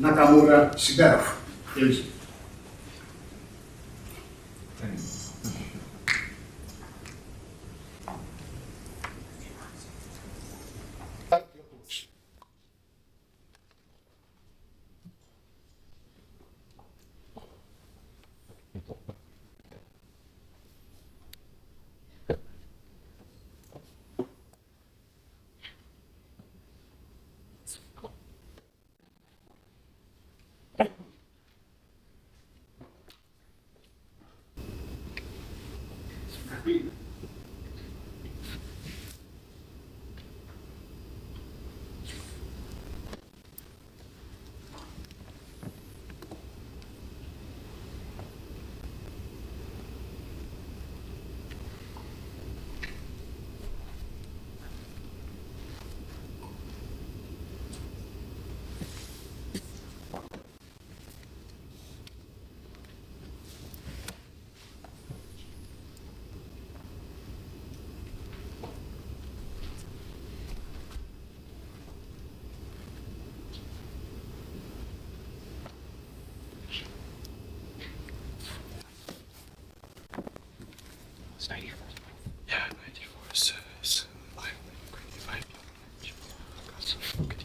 Nakamura Sindarov. Please. It's 94. Yeah, 94 is live. 25. Got some good.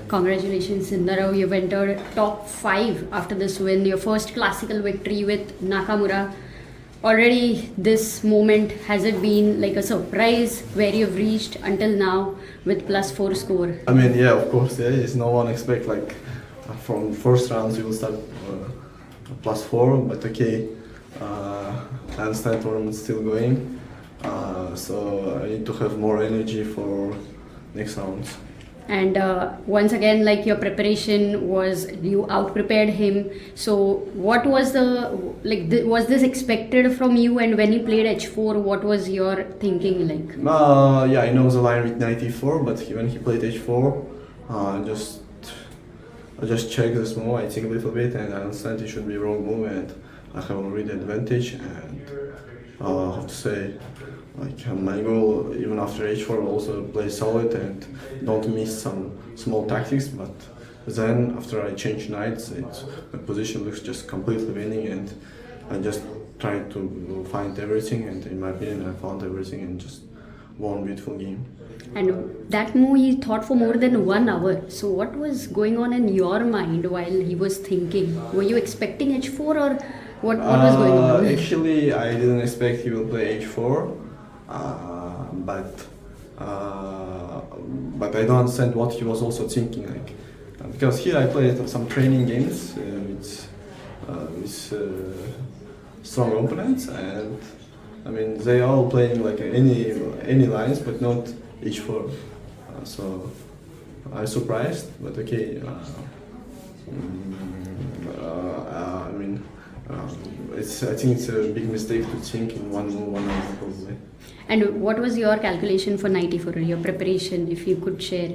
Congratulations, Sindarov. You've entered top 5 after this win, your first classical victory with Nakamura. Already, this moment, has it been like a surprise where you've reached until now with +4 score? I mean, yeah, of course, yeah. It's no one expect like from first rounds you will start +4, but okay. I understand tournament's still going, so I need to have more energy for next rounds. And once again, like your preparation was, you out-prepared him. So what was the, was this expected from you? And when you played h4, what was your thinking like? Yeah, I know the line with 94, but when he played h4, I just checked this move, I think a little bit, and I understand it should be wrong move, and I have already advantage, and I have to say, like my goal even after h4 also play solid and don't miss some small tactics, but then after I change knights, my position looks just completely winning, and I just tried to find everything, and in my opinion I found everything and just won beautiful game. And that move he thought for more than 1 hour. So what was going on in your mind while he was thinking? Were you expecting h4 or what was going on? Actually, I didn't expect he will play h4, but I don't understand what he was also thinking, like, because here I played some training games with strong opponents, and I mean they all playing like any lines, but not h4. So I surprised, but okay. I mean, I think it's a big mistake to think in one hour probably. And what was your calculation for 94, your preparation, if you could share?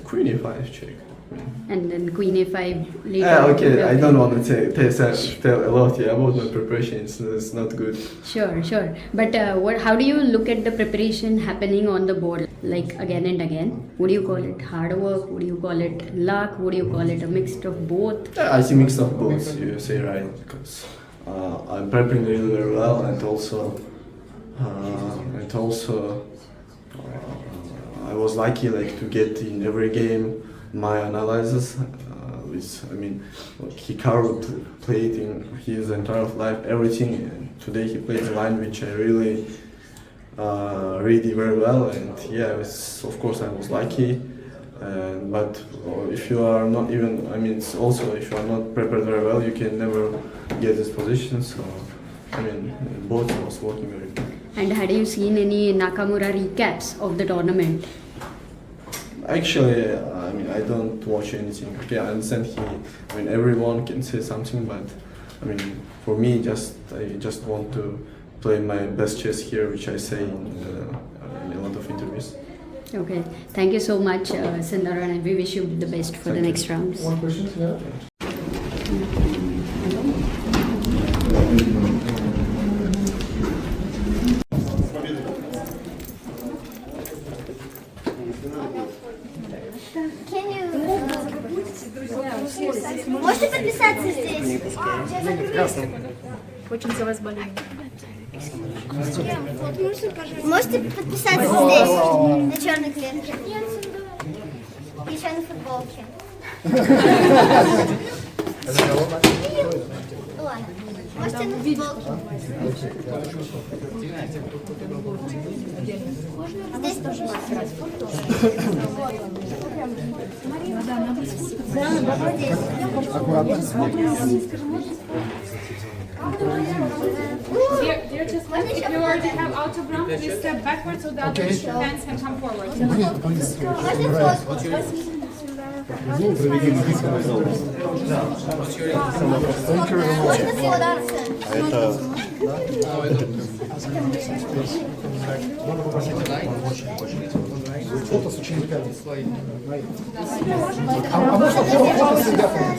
Queen a5 check. And then Queen a5 later. Okay, I don't want to tell a lot about my preparation, it's not good. Sure. But how do you look at the preparation happening on the board, like again and again? Would you call it hard work? Would you call it luck? Would you call it a mix of both? I see mix of both, you say right, because I'm preparing really very well, and also I was lucky like to get in every game my analysis. Hikaru played in his entire life everything, and today he played a line which I really read very well, and yeah, of course I was lucky. But if you are not even, it's also if you are not prepared very well, you can never get this position. So both was working very good. And had you seen any Nakamura recaps of the tournament? Actually, I don't watch anything. Okay, I understand everyone can say something, but for me, I just want to play my best chess here, which I say in a lot of interviews. service. Okay, thank you so much, Sindar, and we wish you the best for the next rounds. One question, yeah? Можете подписаться здесь? Очень за вас болеем. Можете подписаться здесь, на черной клетке? Еще на футболке. Ладно. Можете на футболке? Здесь тоже. Dear Chessman, if you already have autograph, please step backwards so the other fans can come forward. Можно фотку? Можно фотку? Фото с учениками. А можно фото с ребятами?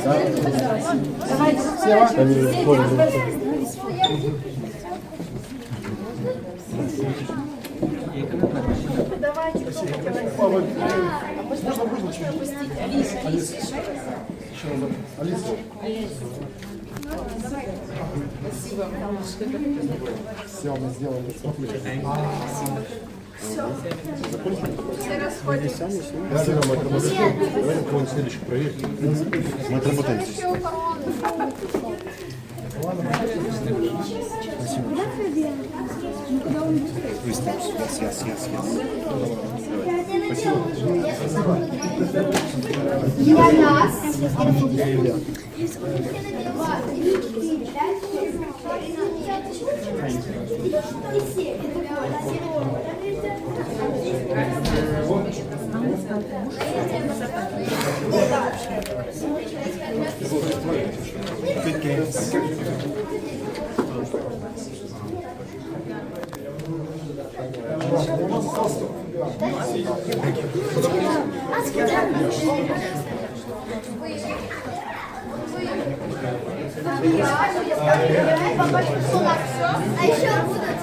Можно вызвать Алису. Алису. Все, мы сделали. Спасибо, мы отработаем. Давайте кого-нибудь следующих проверим. Мы отработаем здесь. А еще будут.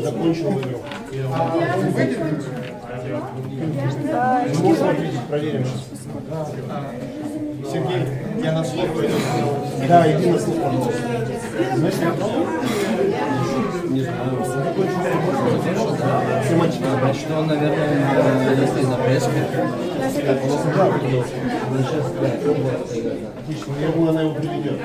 Закончил игру. Можно увидеть, проверим сейчас. Сергей, я на слух пойду. Да, иди на слух, пожалуйста. Знаешь, я не знаю. Все мальчики. Значит, он, наверное, если на прессе. Отлично, я думаю, она его приведет.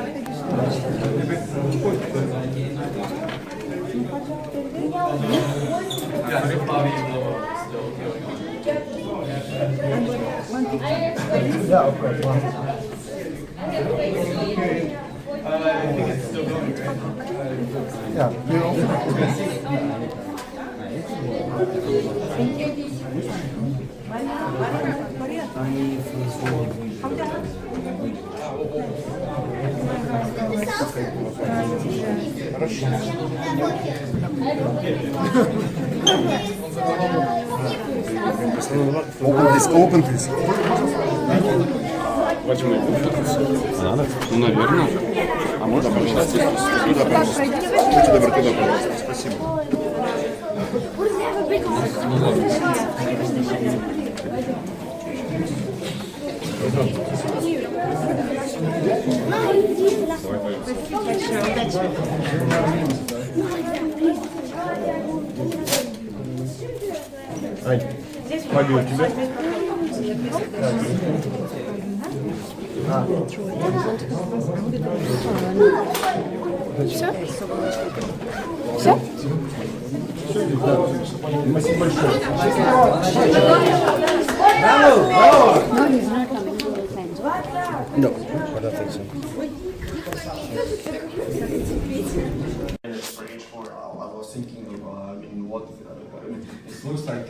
Да, Open, please. Возьму. Надо? Ну, наверное. А можно, пожалуйста? Туда, пожалуйста. Будьте добры, туда, пожалуйста. Спасибо. Ань, магия у тебя? Все? Все? Спасибо большое. No, he's not coming to the fans. No, I don't think so. For H4. I was thinking of, it looks like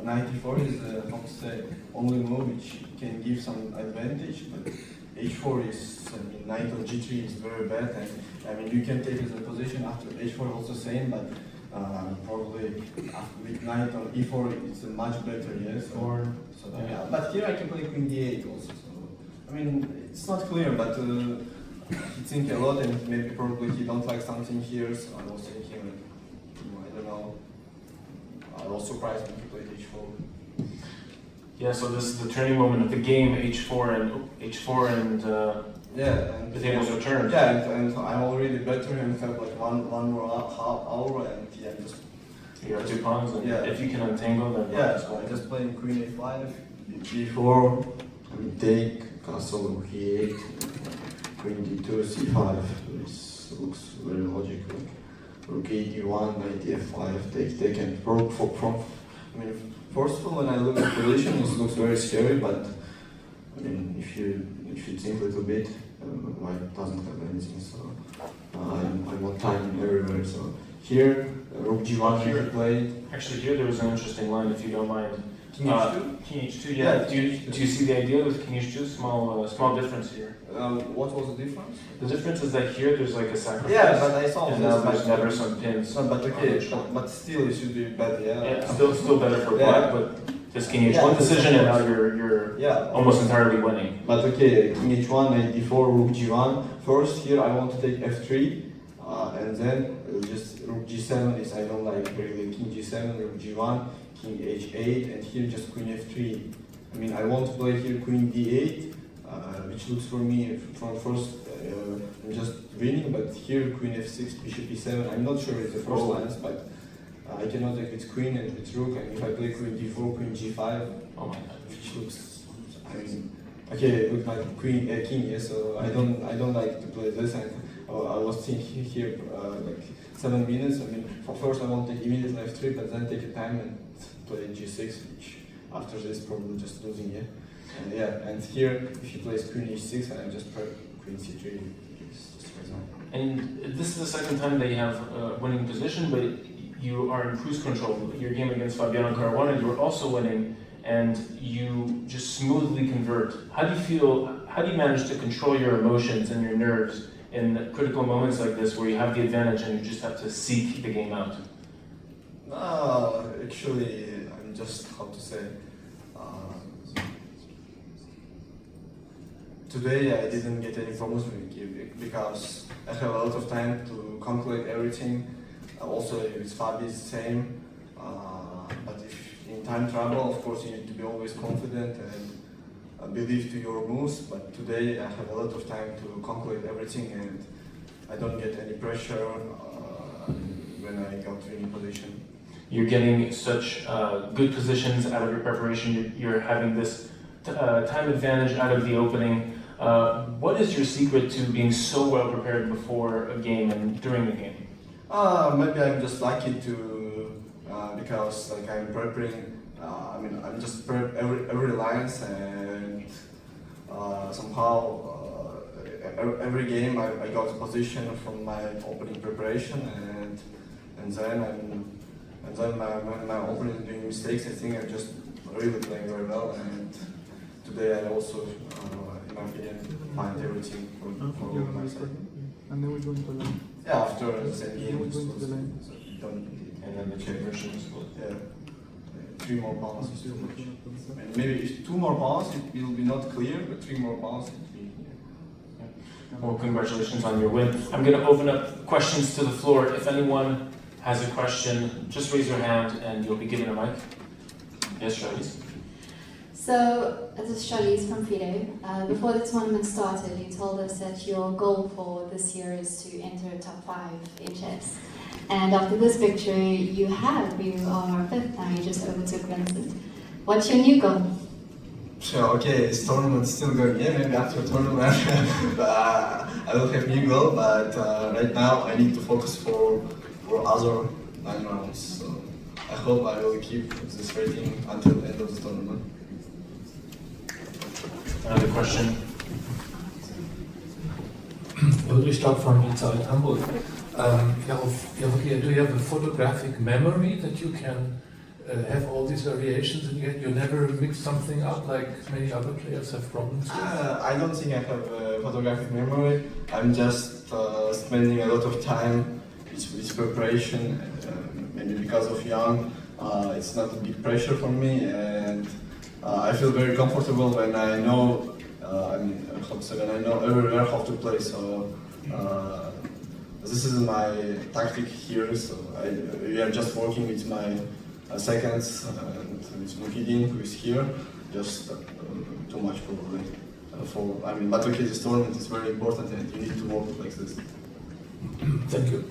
94 is, how to say, only move which can give some advantage, but H4 is, knight on G3 is very bad, and you can take as a position after H4 also same, but probably after with knight on E4 it's a much better, yes. Yeah, but here I can play Queen D8 also, so, it's not clear, but he thinking a lot, and maybe probably he don't like something here, so I was thinking, I don't know. I was surprised when he played H4. Yeah, so this is the turning moment of the game, H4 and Yeah, and the tables are turned. Yeah, and I'm already better and have like one more half hour, and yeah, just You got 2 pawns, and Yeah. if you can untangle, then I just playing Queen A5, B4, take castle E8, Queen D2, C5. This looks very logical. Rook E1, knight F5, take and rook from. First of all, when I look at position, it looks very scary, but if you think a little bit, white doesn't have anything, so I want time everywhere. So here, rook G1 here played. Actually, here there was an interesting line, if you don't mind. King H2? King H2, yeah. Do you see the idea with King H2? Small difference here. What was the difference? The difference is that here there's like a sacrifice. Yeah, but I saw and this. now there's But never some pins. no, but okay, but still it should be better, yeah. Yeah, still better for Yeah. black, but this King H1 decision, and now you're Yeah. almost entirely winning. But okay, King H1, knight D4, rook G1. First here I want to take F3, and then just rook G7 is I don't like really. King G7, rook G1, King H8, and here just Queen F3. I want to play here Queen D8, which looks for me from first I'm just winning, but here Queen F6, Bishop E7. I'm not sure it's the first lines, but I cannot take with Queen and with Rook, and if I play Queen D4, Queen G5, Oh my god. which looks, okay, look like Queen King, yes. So I don't like to play this, and I was thinking here like 7 minutes. For first I want to take immediately F3, but then take a time and play G6, which after this probably just losing, yeah. And here if he plays Queen H6, I just play Queen C3. Just for example. And this is the second time that you have winning position, but you are in cruise control. Your game against Fabiano Caruana, you were also winning, and you just smoothly convert. How do you feel? How do you manage to control your emotions and your nerves in critical moments like this, where you have the advantage and you just have to seek the game out? Actually, I'm just, how to say, today I didn't get any problems because I have a lot of time to calculate everything. Also, with Fabi is the same. But if in time trouble, of course, you need to be always confident and believe to your moves. But today I have a lot of time to calculate everything, and I don't get any pressure when I got to any position. You're getting such good positions out of your preparation. You're having this time advantage out of the opening. What is your secret to being so well prepared before a game and during the game? Maybe I'm just lucky to because like I'm preparing. I'm just prep every lines, and somehow every game I got a position from my opening preparation, and then when my opponent is doing mistakes, I think I'm just really playing very well. And today I also, in my opinion, find everything for my side. And then we go into the line. Yeah, after the same game, Then we go into the line. And then the check version is good. Yeah, 3 more pawns is too much. And maybe if 2 more pawns, it will be not clear, but 3 more pawns, it will be. Well, congratulations on your win. I'm going to open up questions to the floor. If anyone has a question, just raise your hand and you'll be given a mic. Yes, Charlize? So, this is Charlize from FIDE. Before the tournament started, you told us that your goal for this year is to enter top 5 in chess. And after this victory, you are 5th now, you just overtook Vincent. What's your new goal? So, okay, this tournament's still going. Yeah, maybe after tournament I will have new goal, but right now I need to focus for other 9 rounds. So I hope I will keep this rating until the end of the tournament. Another question? Ludwig from inside Hamburg. Javokhir, do you have a photographic memory that you can have all these variations and yet you never mix something up like many other players have problems with? I don't think I have a photographic memory. I'm just spending a lot of time with preparation. Maybe because of young, it's not a big pressure for me, and I feel very comfortable when I know. When I know everywhere how to play. So this is my tactic here. So we are just working with my seconds and with Mokidin, who is here. Just too much probably. But okay, this tournament is very important, and you need to work like this. Thank you.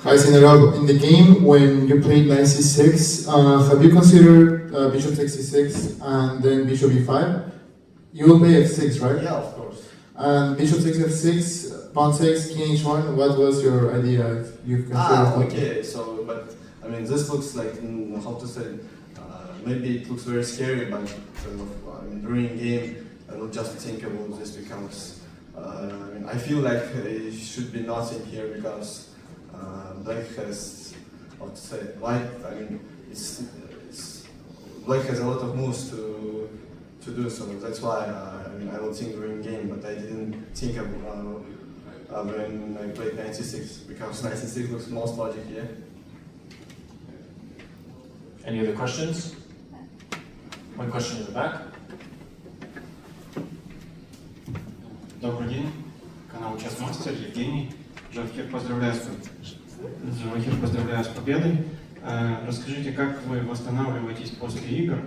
Hi Sindarov, in the game when you played knight c6, have you considered bishop takes c6 and then bishop e5? You will play f6, right? Yeah, of course. And bishop takes f6, pawn takes, king h1, what was your idea if you've considered? Okay, so, but, this looks like, how to say, maybe it looks very scary, but during game, I will just think about this because, I feel like it should be nothing here because Black has, how to say, white, Black has a lot of moves to do, so that's why I will think during game, but I didn't think about when I played 96 because 96 looks most logic, yeah. Any other questions? One question in the back. Добрый день, канал ChessMaster, Евгений. Javokhir, поздравляю с победой. Расскажите, как вы восстанавливаетесь после игр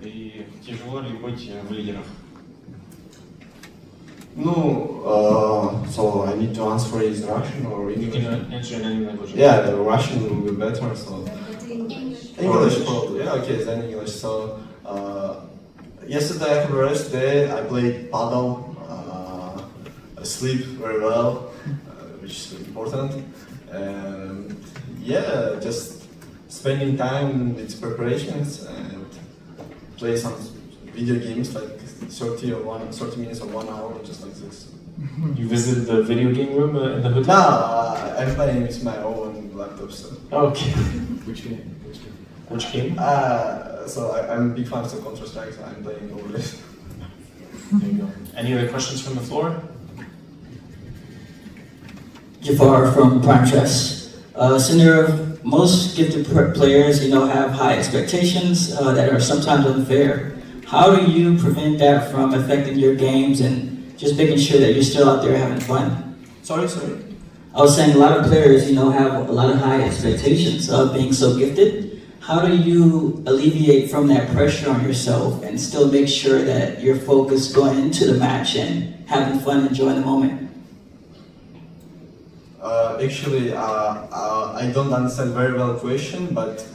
и тяжело ли быть в лидерах? So I need to answer is Russian or English? You can answer in any language. Yeah, the Russian will be better, so... English probably, yeah, okay, then English. So, yesterday I have a rest day, I played paddle, I sleep very well, which is important. And yeah, just spending time with preparations and play some video games like 30 minutes or 1 hour, just like this. You visit the video game room in the hotel? No, I'm playing with my own laptop. So. Okay. Which game? Which game? So I'm a big fan of Counter-Strike, so I'm playing over this. There you go. Any other questions from the floor? Jafar from Prime Chess. Sindarov, most gifted players, have high expectations that are sometimes unfair. How do you prevent that from affecting your games and just making sure that you're still out there having fun? Sorry? I was saying a lot of players, have a lot of high expectations of being so gifted. How do you alleviate from that pressure on yourself and still make sure that you're focused going into the match and having fun, enjoying the moment? Actually, I don't understand very well the question, but...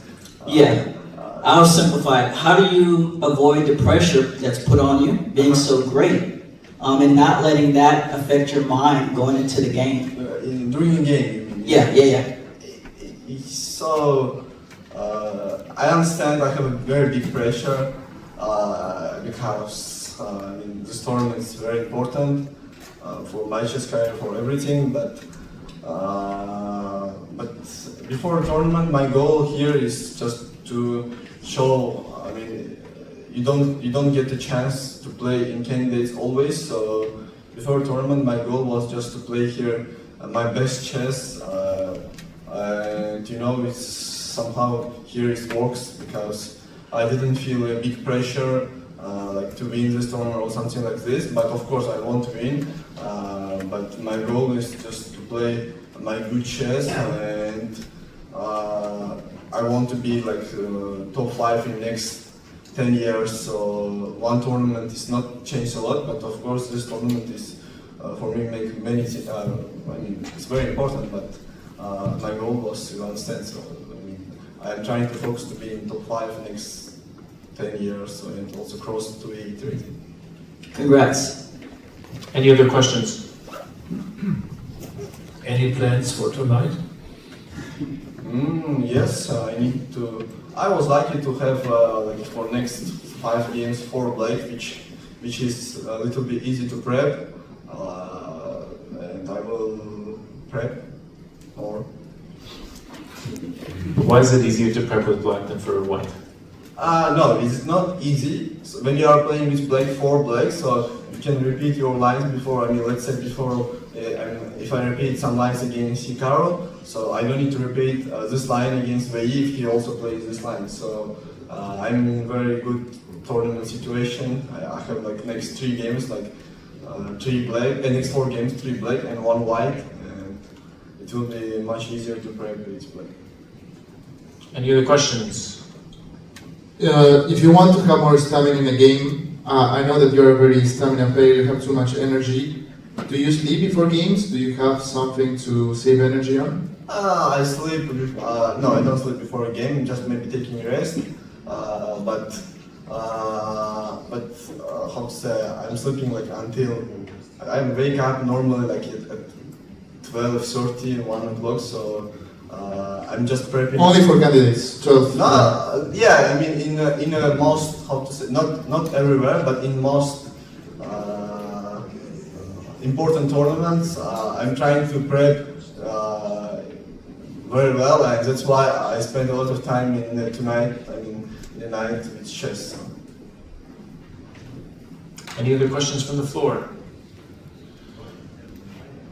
I'll simplify it. How do you avoid the pressure that's put on you, being so great, and not letting that affect your mind going into the game? During the game? Yeah. So, I understand I have a very big pressure because this tournament is very important for my chess career, for everything, but before the tournament, my goal here is just to show. You don't get the chance to play in candidates always. So before the tournament, my goal was just to play here my best chess, and it's somehow here it works because I didn't feel a big pressure like to win this tournament or something like this. But of course, I want to win. But my goal is just to play my good chess, and I want to be like top 5 in next 10 years. So one tournament is not changed a lot, but of course this tournament is for me make many. It's very important, but my goal was to understand. So I'm trying to focus to be in top 5 next 10 years, so, and also cross to E30. Congrats. Any other questions? Any plans for tonight? Yes, I was lucky to have for next 5 games 4 black, which is a little bit easy to prep. prep more. Why is it easier to prep with black than for white? No, it's not easy. So when you are playing with black, 4 black, so you can repeat your lines before. I mean, let's say before, if I repeat some lines against Hikaru, so I don't need to repeat this line against Wei if he also plays this line. So I'm in a very good tournament situation. I have like next 3 games, like 3 black, and next 4 games, 3 black and 1 white, and it will be much easier to prep with black. Any other questions? If you want to have more stamina in a game, I know that you're a very stamina player, you have too much energy. Do you sleep before games? Do you have something to save energy on? I sleep, no, I don't sleep before a game, just maybe taking a rest. But how to say, I'm sleeping like until, I wake up normally like at 12:30, 1 o'clock, so I'm just prepping. Only for candidates, 12. No, yeah, I mean in most, how to say, not everywhere, but in most important tournaments, I'm trying to prep very well, and that's why I spend a lot of time in the night with chess. Any other questions from the floor?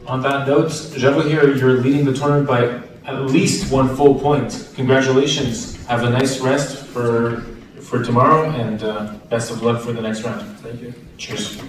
On that note, Javokhir, you're leading the tournament by at least 1 full point. Congratulations. Have a nice rest for tomorrow, and best of luck for the next round. Thank you. Cheers.